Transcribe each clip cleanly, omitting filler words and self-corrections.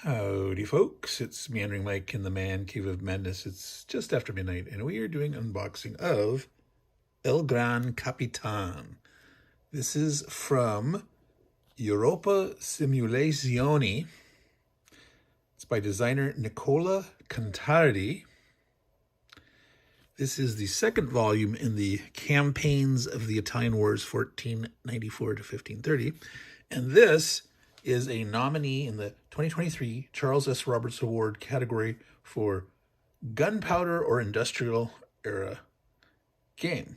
Howdy folks, it's Meandering Mike in the Man Cave of Madness. It's just after midnight and we are doing unboxing of El Gran Capitan. This is from Europa Simulazioni. It's by designer Nicola Contardi. This is the second volume in the Campaigns of the Italian Wars 1494 to 1530. And this is a nominee in the 2023 Charles S. Roberts Award category for Gunpowder or Industrial Era game.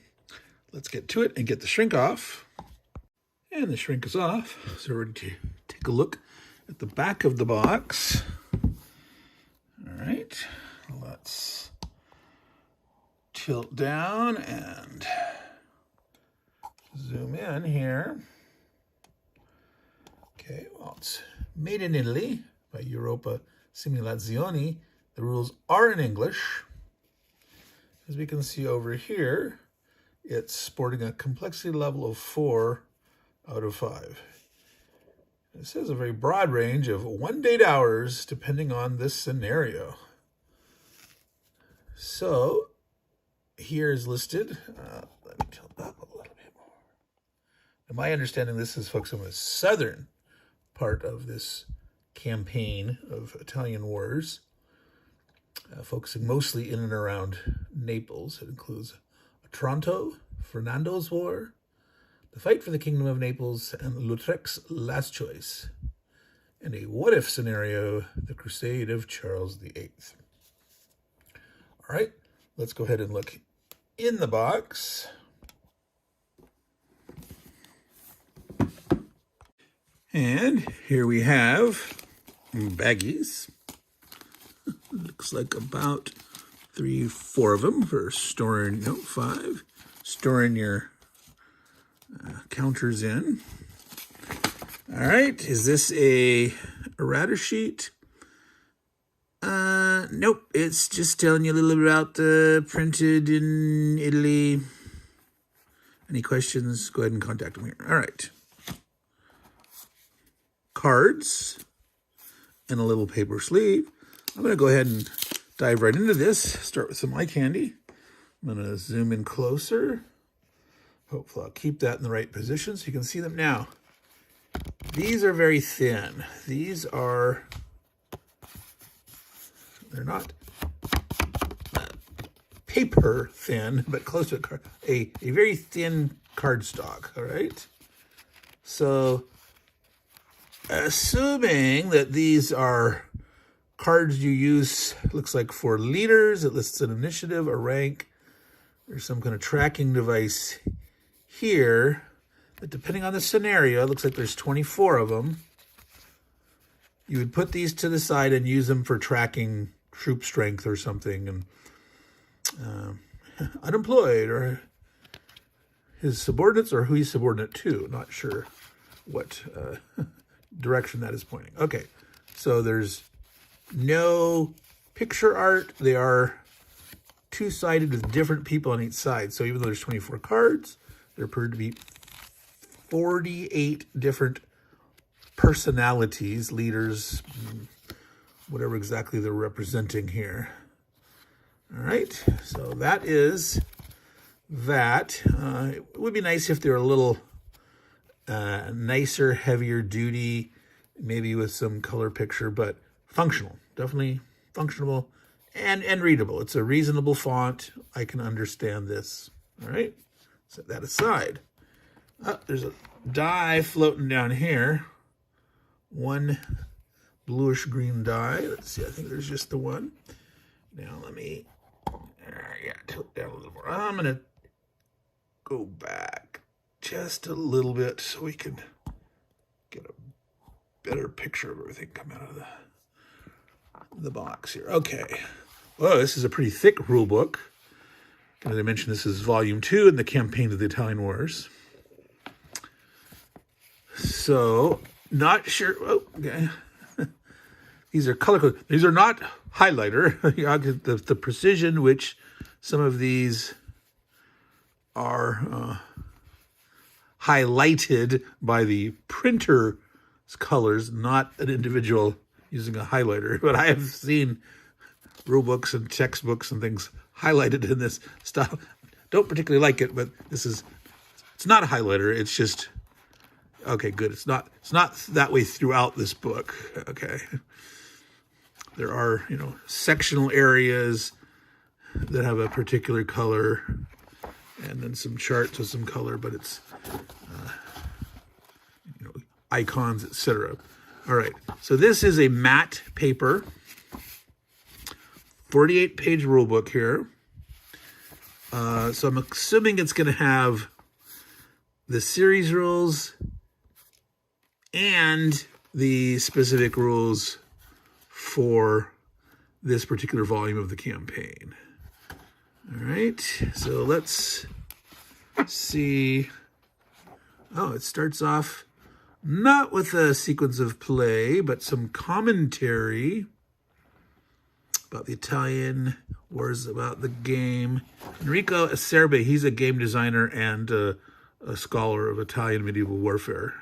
Let's get to it and get the shrink off. And the shrink is off, so we're ready to take a look at the back of the box. All right, let's tilt down and zoom in here. Okay, well, it's made in Italy by Europa Simulazioni. The rules are in English. As we can see over here, it's sporting a complexity level of 4 out of 5. It says a very broad range of 1 to 8 hours, depending on this scenario. So, here is listed. Let me tilt that up a little bit more. In my understanding, this is focused on the southern part of this campaign of Italian wars, focusing mostly in and around Naples. It includes Otranto, Fernando's War, the fight for the Kingdom of Naples, and Lautrec's last choice, and a what-if scenario, the Crusade of Charles VIII. All right, let's go ahead and look in the box. And here we have baggies. Looks like about 3-4 of them for storing, 5, storing your counters in. All right, is this a errata sheet? Nope, it's just telling you a little bit about the printed in Italy. Any questions? Go ahead and contact me here. All right. Cards and a little paper sleeve. I'm going to go ahead and dive right into this. Start with some eye candy. I'm going to zoom in closer. Hopefully I'll keep that in the right position so you can see them now. These are very thin. They're not paper thin, but close to a very thin cardstock, all right? So, assuming that these are cards you use, looks like for leaders, it lists an initiative, a rank, there's some kind of tracking device here, but depending on the scenario, it looks like there's 24 of them. You would put these to the side and use them for tracking troop strength or something, and unemployed, or his subordinates, or who he's subordinate to, not sure what direction that is pointing. Okay, so there's no picture art. They are two-sided with different people on each side. So even though there's 24 cards, there appear to be 48 different personalities, leaders, whatever exactly they're representing here. All right, so that is that. It would be nice if they were a little nicer, heavier duty, maybe with some color picture, but functional, definitely functional and readable. It's a reasonable font. I can understand this. All right, set that aside. There's a die floating down here. One bluish green die. Let's see, I think there's just the one. Now let me, tilt down a little more. I'm gonna go back just a little bit so we can get a better picture of everything coming out of the box here. Okay. Whoa, this is a pretty thick rule book. As I mentioned, this is volume 2 in the Campaign of the Italian Wars. So, not sure. Oh, okay. These are color coded. These are not highlighter. The precision which some of these are highlighted by the printer's colors, not an individual using a highlighter, but I have seen rule books and textbooks and things highlighted in this style. Don't particularly like it, but it's not a highlighter. It's just, okay, good. It's not that way throughout this book. Okay. There are, sectional areas that have a particular color, and then some charts with some color, but it's, icons, etc. All right, so this is a matte paper, 48-page rule book here. So I'm assuming it's going to have the series rules and the specific rules for this particular volume of the campaign. All right, so let's see. Oh, it starts off not with a sequence of play, but some commentary about the Italian wars, about the game. Enrico Acerbe, he's a game designer and a scholar of Italian medieval warfare.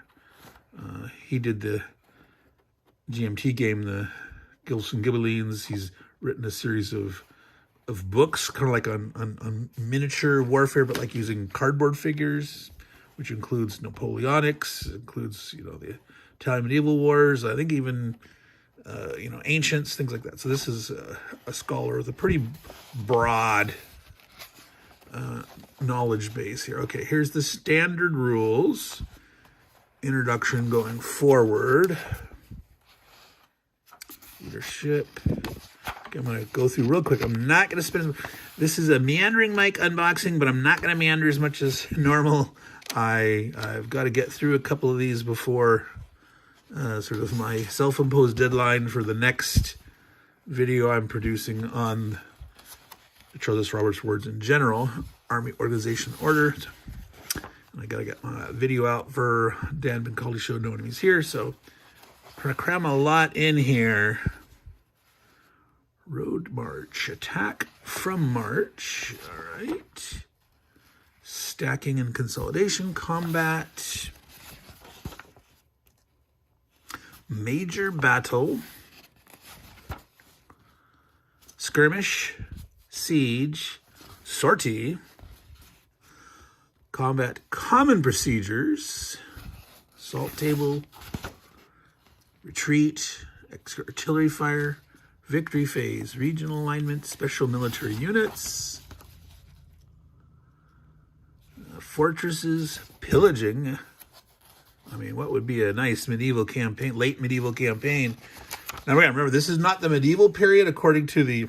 He did the GMT game, the Gills and Ghibellines. He's written a series of books, kind of like on miniature warfare, but like using cardboard figures, which includes Napoleonics, includes, the Italian medieval wars, I think even, ancients, things like that. So this is a scholar with a pretty broad knowledge base here. Okay, here's the standard rules. Introduction going forward. Leadership. Okay, I'm going to go through real quick. I'm not going to spend... This is a Meandering mic unboxing, but I'm not going to meander as much as normal. I've got to get through a couple of these before sort of my self-imposed deadline for the next video I'm producing on Charles Roberts' words in general, Army Organization Order. And I got to get my video out for Dan Bincaldi Show, Nominees here. So I'm going to cram a lot in here. Road March, attack from March. All right. Stacking and consolidation, combat. Major battle. Skirmish, siege, sortie. Combat common procedures. Assault table. Retreat, artillery fire. Victory phase, regional alignment, special military units, fortresses, pillaging. I mean, what would be a nice medieval campaign, late medieval campaign? Now, remember, this is not the medieval period according to the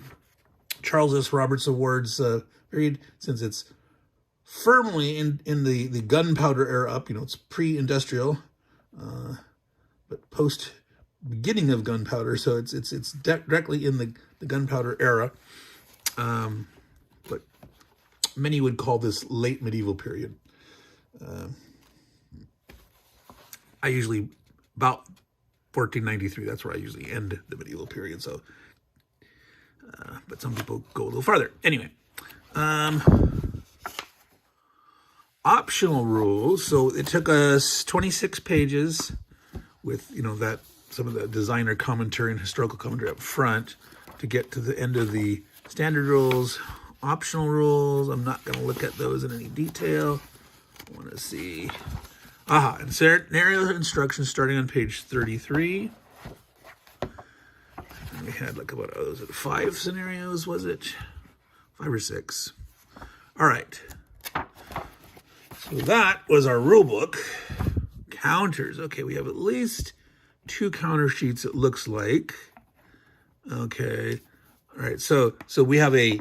Charles S. Roberts Awards period, since it's firmly in the gunpowder era up. It's pre-industrial, but post beginning of gunpowder, so it's directly in the gunpowder era, but many would call this late medieval period. I usually, about 1493, that's where I usually end the medieval period, so but some people go a little farther. Anyway, optional rules. So it took us 26 pages with that some of the designer commentary and historical commentary up front to get to the end of the standard rules. Optional rules, I'm not going to look at those in any detail. I want to see. And scenario instructions starting on page 33. And we had like about, was it 5 scenarios, was it? 5 or 6. All right. So that was our rule book. Counters. Okay, we have at least 2 counter sheets, it looks like. Okay. All right. So we have a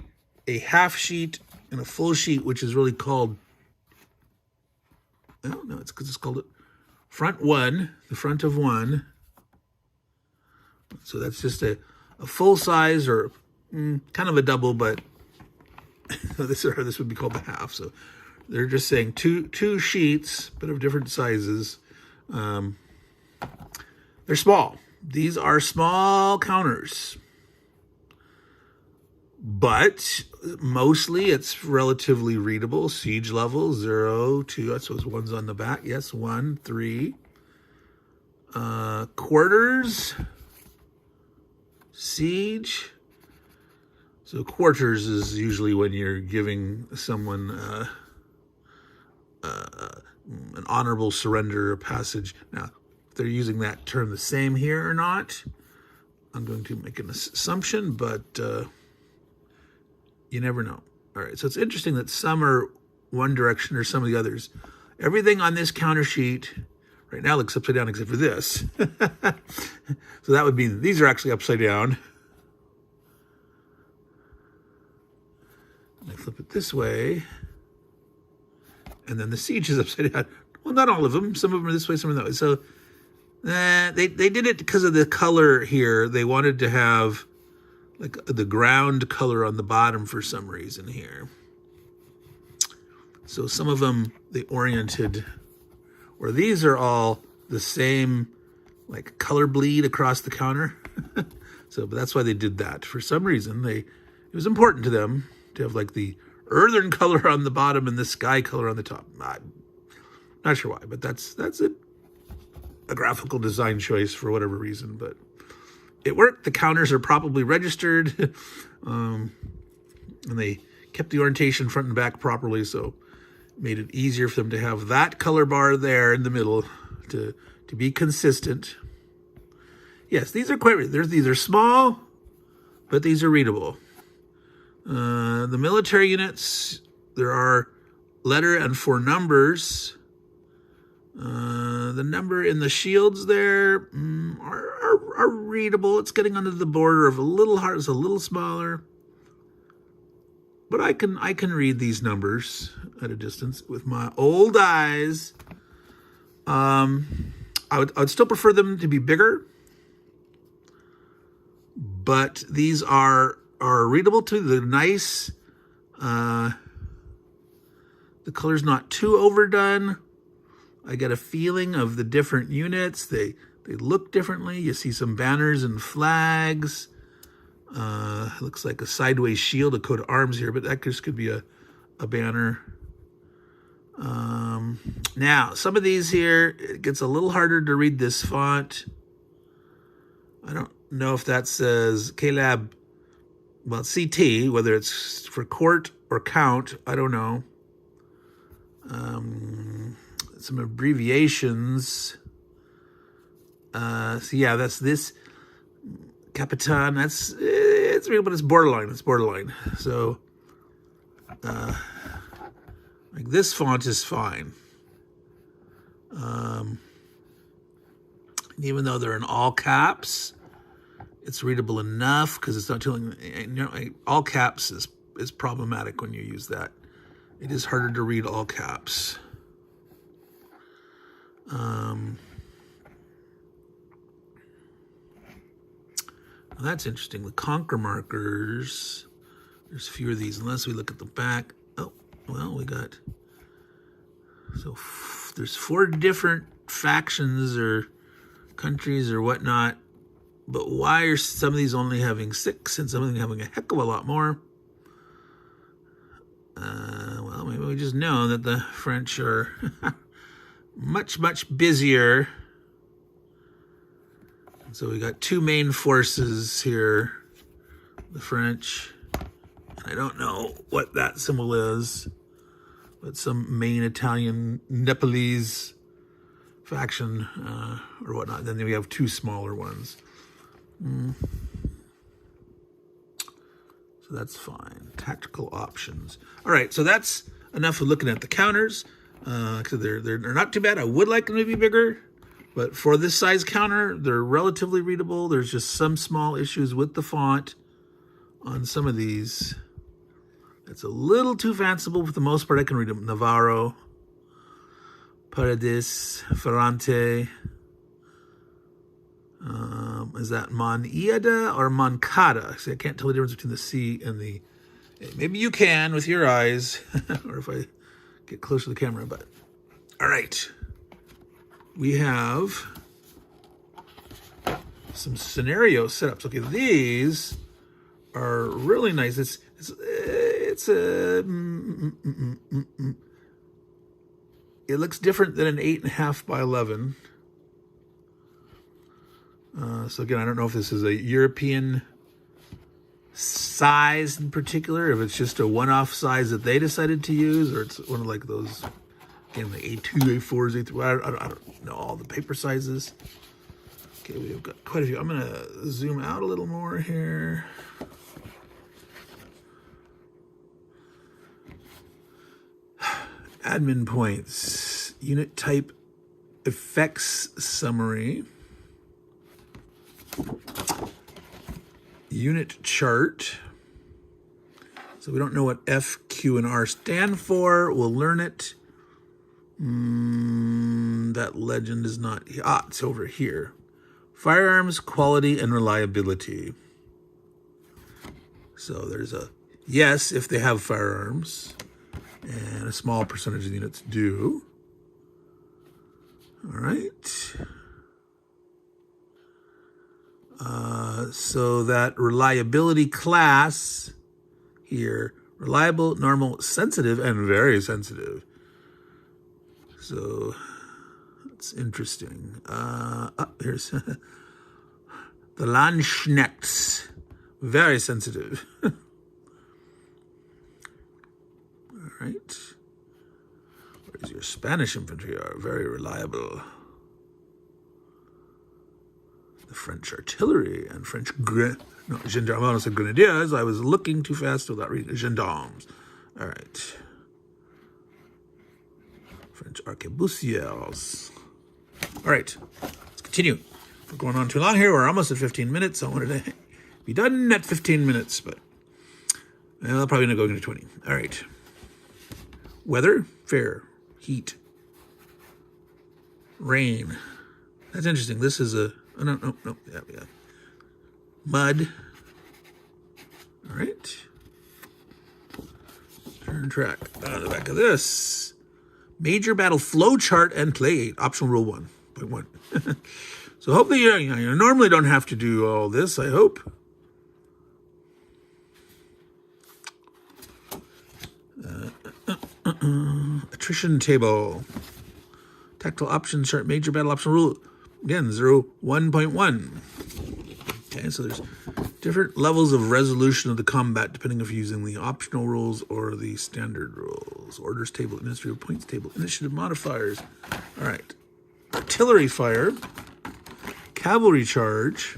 half sheet and a full sheet, which is really called, oh, no, it's because it's called front one, the front of one. So that's just a full size or kind of a double, but this would be called the half. So they're just saying two sheets, but of different sizes. They're small. These are small counters. But mostly it's relatively readable. Siege level, 0, 2. So it's one's on the back. Yes, 1, 3. Quarters. Siege. So quarters is usually when you're giving someone an honorable surrender or passage. Now, if they're using that term the same here or not, I'm going to make an assumption, but you never know. All right, so it's interesting that some are one direction or some of the others. Everything on this counter sheet right now looks upside down except for this. So that would mean these are actually upside down. And I flip it this way. And then the siege is upside down. Well, not all of them. Some of them are this way, some are that way. So they did it because of the color here. They wanted to have like the ground color on the bottom for some reason here. So some of them, they oriented, or these are all the same like color bleed across the counter. So but that's why they did that. For some reason, it was important to them to have like the earthen color on the bottom and the sky color on the top. Not sure why, but that's a graphical design choice for whatever reason, but it worked. The counters are properly registered, and they kept the orientation front and back properly, so it made it easier for them to have that color bar there in the middle to be consistent. Yes, these are quite, these are small, but these are readable. The military units, there are letter and 4 numbers. The number in the shields there are readable. It's getting under the border of a little hard. It's a little smaller, but I can read these numbers at a distance with my old eyes. I would still prefer them to be bigger, but these are readable too. They're nice. The color's not too overdone. I get a feeling of the different units. They look differently. You see some banners and flags. Looks like a sideways shield, a coat of arms here, but that just could be a banner. Now, some of these here, it gets a little harder to read this font. I don't know if that says KLab, well, CT, whether it's for court or count, I don't know. Some abbreviations. So yeah, that's this Capitan. It's real, but it's borderline. It's borderline. So, like this font is fine. Even though they're in all caps, it's readable enough because it's not telling. All caps is problematic when you use that. It is harder to read all caps. Well, that's interesting. The conquer markers, there's fewer of these unless we look at the back. Oh, well, we got, so there's 4 different factions or countries or whatnot, but why are some of these only having 6 and some of them having a heck of a lot more? Well, maybe we just know that the French are much, much busier. So we got 2 main forces here, the French. I don't know what that symbol is, but some main Italian Nepalese faction or whatnot. Then we have 2 smaller ones. So that's fine. Tactical options. All right, so that's enough of looking at the counters. So they're not too bad. I would like them to be bigger, but for this size counter, they're relatively readable. There's just some small issues with the font on some of these. It's a little too fanciful. For the most part, I can read them. Navarro, Paradis, Ferrante. Is that Moniada or Moncada? See, I can't tell the difference between the C and the A. Maybe you can with your eyes, or if I get close to the camera, but all right. We have some scenario setups. Okay, these are really nice. It looks different than an 8.5 by 11. So again, I don't know if this is a European size in particular, if it's just a one-off size that they decided to use, or it's one of like those, again, the A2, A4s, A3, I don't know all the paper sizes. Okay, we've got quite a few. I'm gonna zoom out a little more here. Admin points, unit type, effects summary, unit chart. So we don't know what F, Q, and R stand for. We'll learn it. That legend is not, it's over here. Firearms, quality, and reliability. So there's a yes if they have firearms, and a small percentage of the units do. All right. So that reliability class here, reliable, normal, sensitive, and very sensitive. So that's interesting. Here's the Landsknechts, very sensitive. All right. Where's your Spanish infantry are very reliable. The French artillery and French gendarmes. I almost said grenadiers. I was looking too fast without reading gendarmes. All right. French arquebusiers. All right, let's continue. We're going on too long here. We're almost at 15 minutes. I wanted to be done at 15 minutes, but I'll probably not go into 20. All right. Weather, fair, heat, rain. That's interesting. This is a, oh, no. Yeah. Mud. All right. Turn track on the back of this. Major battle flow chart and play 8, optional rule 1.1. So hopefully you normally don't have to do all this, I hope. Attrition table. Tactile options chart, major battle optional rule. Again, 1.1. Okay, so there's different levels of resolution of the combat depending if you're using the optional rules or the standard rules. Orders table, administrative points table, initiative modifiers. All right. Artillery fire. Cavalry charge.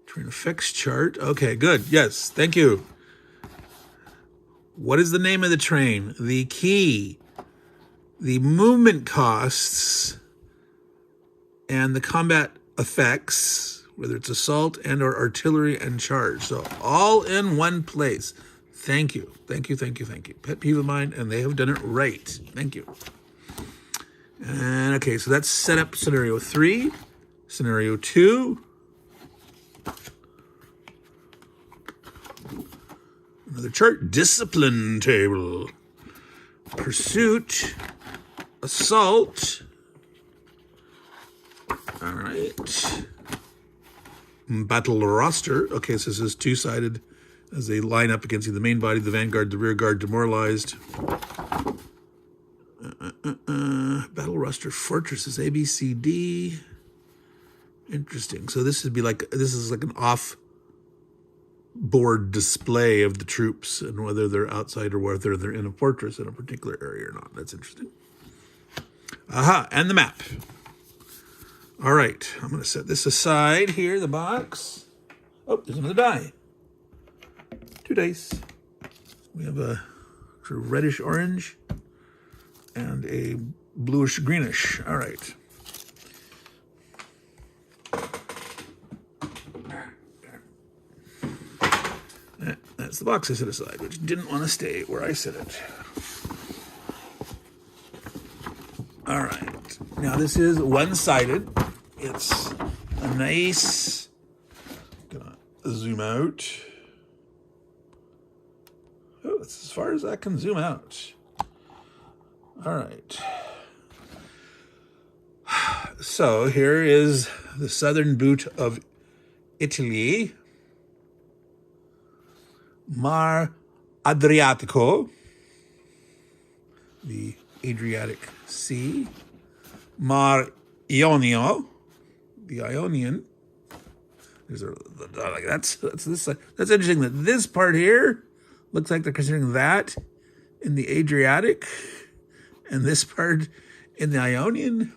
Terrain effects chart. Okay, good. Yes, thank you. What is the name of the train? The key. The movement costs and the combat effects, whether it's assault and or artillery and charge. So all in one place. Thank you. Pet peeve of mine, and they have done it right. Thank you. And okay, so that's set up scenario 3. Scenario 2. Another chart. Discipline table. Pursuit. Assault. All right. Battle roster. Okay, so this is two-sided as they line up against the main body, the vanguard, the rear guard, demoralized. Battle roster fortresses, A, B, C, D. Interesting. So this is like an off-board display of the troops and whether they're outside or whether they're in a fortress in a particular area or not. That's interesting. Aha, and the map. All right, I'm going to set this aside here, the box. Oh, there's another die. 2 dice. We have a sort of reddish orange and a bluish greenish. All right. That's the box I set aside, which didn't want to stay where I set it. All right. Now this is one-sided. It's a nice, gonna zoom out. Oh, that's as far as I can zoom out. All right. So here is the southern boot of Italy. Mar Adriatico, the Adriatic Sea. Mar Ionio, the Ionian That's this. That's interesting that this part here looks like they're considering that in the Adriatic, and this part in the Ionian.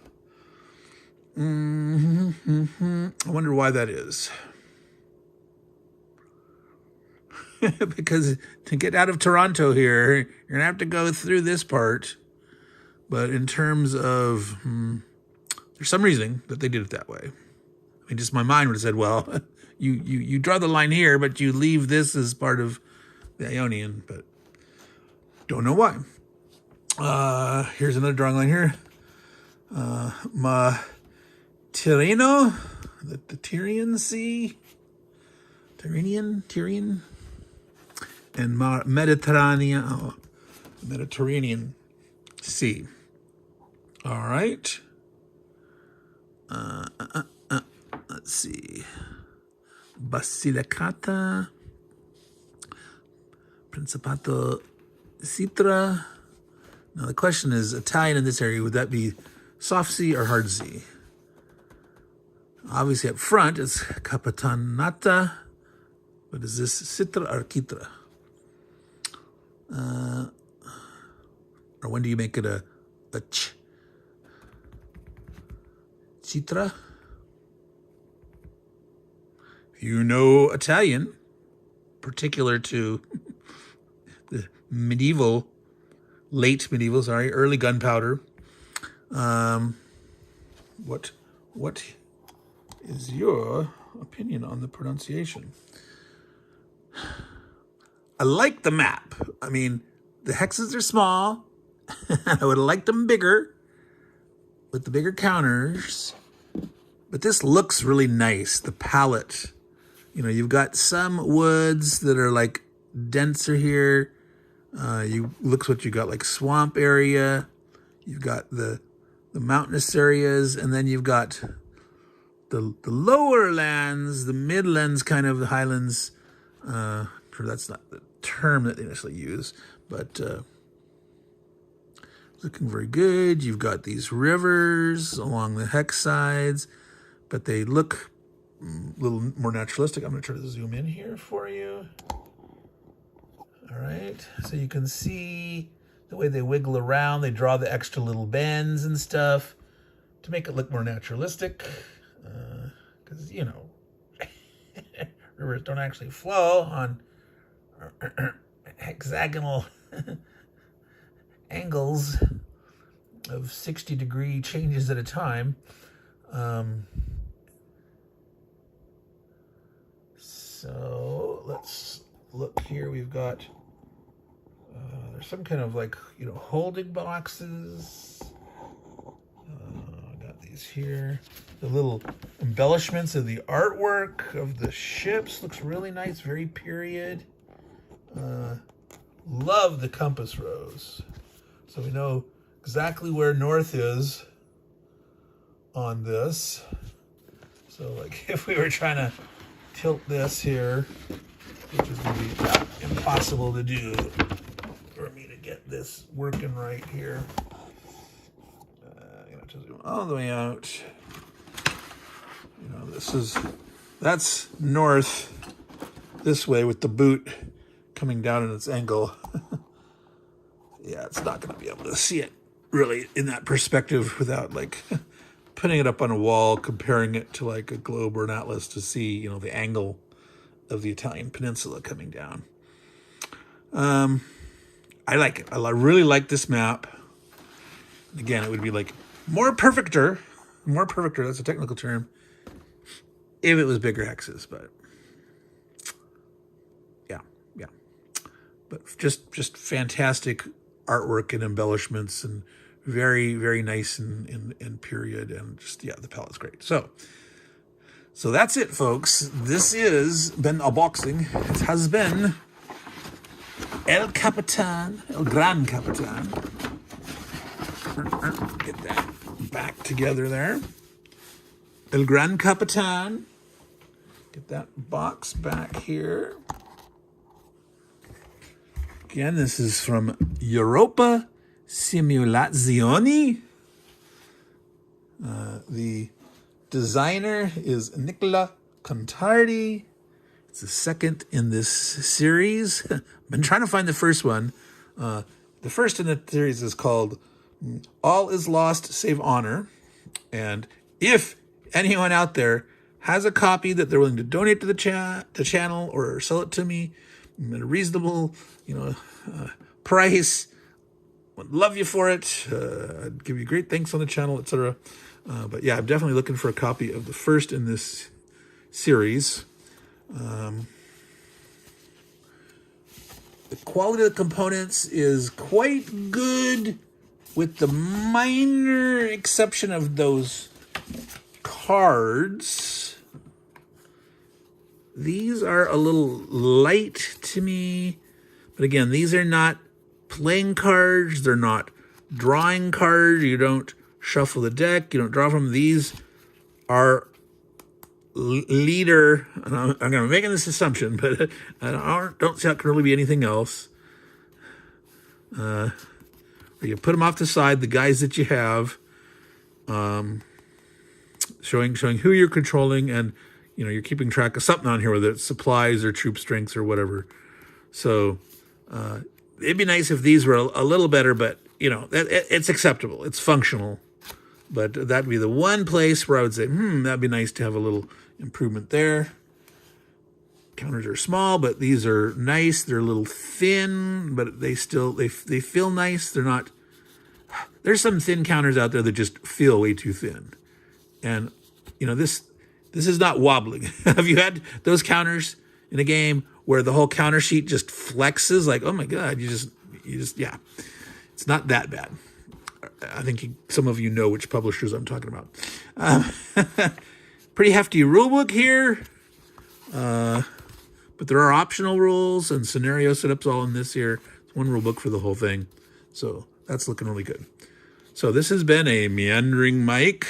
I wonder why that is. Because to get out of Toronto here, you're gonna have to go through this part. But in terms of, there's some reason that they did it that way. I mean, just my mind would have said, well, you draw the line here, but you leave this as part of the Ionian, but don't know why. Here's another drawing line here. Tirreno, the Tyrrhenian Sea, Tyrrhenian, and Mediterranean Sea. All right. Let's see. Basilicata, Principato Citra. Now the question is, Italian in this area, would that be soft C or hard C? Obviously up front it's Capitanata, but is this Citra or Citra? Or when do you make it a ch? Citra? If you know Italian, particular to the early gunpowder, what is your opinion on the pronunciation? I like the map. I mean, the hexes are small. I would have liked them bigger, with the bigger counters. But this looks really nice, the palette. You know, you've got some woods that are like denser here. Looks what you got, like swamp area. You've got the mountainous areas, and then you've got the lower lands, the midlands, kind of the highlands. That's not the term that they initially use, but looking very good. You've got these rivers along the hex sides, but they look a little more naturalistic. I'm going to try to zoom in here for you. All right, so you can see the way they wiggle around. They draw the extra little bends and stuff to make it look more naturalistic, because, you know, rivers don't actually flow on hexagonal angles of 60-degree changes at a time. So let's look here. We've got there's some kind of, like, you know, holding boxes. I got these here. The little embellishments of the artwork of the ships looks really nice, very period. Love the compass rose. So we know exactly where north is on this. So, like, if we were trying to tilt this here, which is going to be impossible to do for me to get this working right here. I'm going to have to zoom all the way out. You know, that's north this way with the boot coming down in its angle. Yeah, it's not going to be able to see it really in that perspective without, like, putting it up on a wall, comparing it to, like, a globe or an atlas to see, you know, the angle of the Italian peninsula coming down. I like it. I really like this map. Again, it would be like more perfecter, that's a technical term, if it was bigger hexes, but yeah. But just fantastic artwork and embellishments, and very, very nice in period, and just, yeah, the palette's great. So that's it, folks. This has been unboxing. It has been El Gran Capitan. Get that back together there. El Gran Capitan. Get that box back here. Again, this is from Europa Simulazioni. The designer is Nicola Contardi. It's the second in this series. I've been trying to find the first one. The first in the series is called All Is Lost Save Honor. And if anyone out there has a copy that they're willing to donate to the channel or sell it to me at a reasonable, price, would love you for it. I'd give you great thanks on the channel, etc. But yeah, I'm definitely looking for a copy of the first in this series. The quality of the components is quite good, with the minor exception of those cards. These are a little light to me, but again, these are not playing cards. They're not drawing cards. You don't shuffle the deck. You don't draw from them. These are leader, and I'm going to make this assumption, but I don't see how it can really be anything else. Where you put them off the side, the guys that you have, showing who you're controlling, and you're keeping track of something on here, whether it's supplies or troop strengths or whatever. So it'd be nice if these were a little better, but it's acceptable. It's functional. But that'd be the one place where I would say, that'd be nice to have a little improvement there. Counters are small, but these are nice. They're a little thin, but they feel nice. They're not. There's some thin counters out there that just feel way too thin, and this is not wobbling. Have you had those counters in a game where the whole counter sheet just flexes? Like, oh my god, you just yeah, it's not that bad. I think some of you know which publishers I'm talking about. Pretty hefty rulebook here, but there are optional rules and scenario setups all in this here. It's one rulebook for the whole thing, so that's looking really good. So this has been a Meandering Mike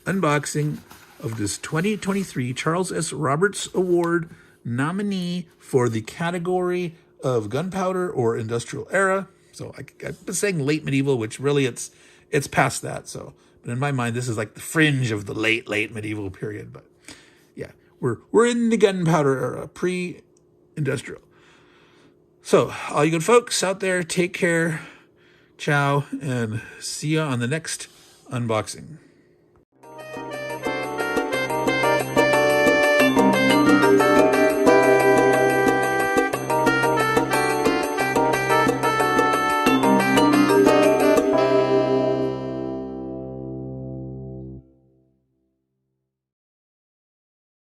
unboxing of this 2023 Charles S. Roberts Award nominee for the category of Gunpowder or Industrial Era. So I've been saying late medieval, which really it's past that. So, but in my mind, this is like the fringe of the late medieval period. But yeah, we're in the Gunpowder era, pre-industrial. So all you good folks out there, take care, ciao, and see you on the next unboxing.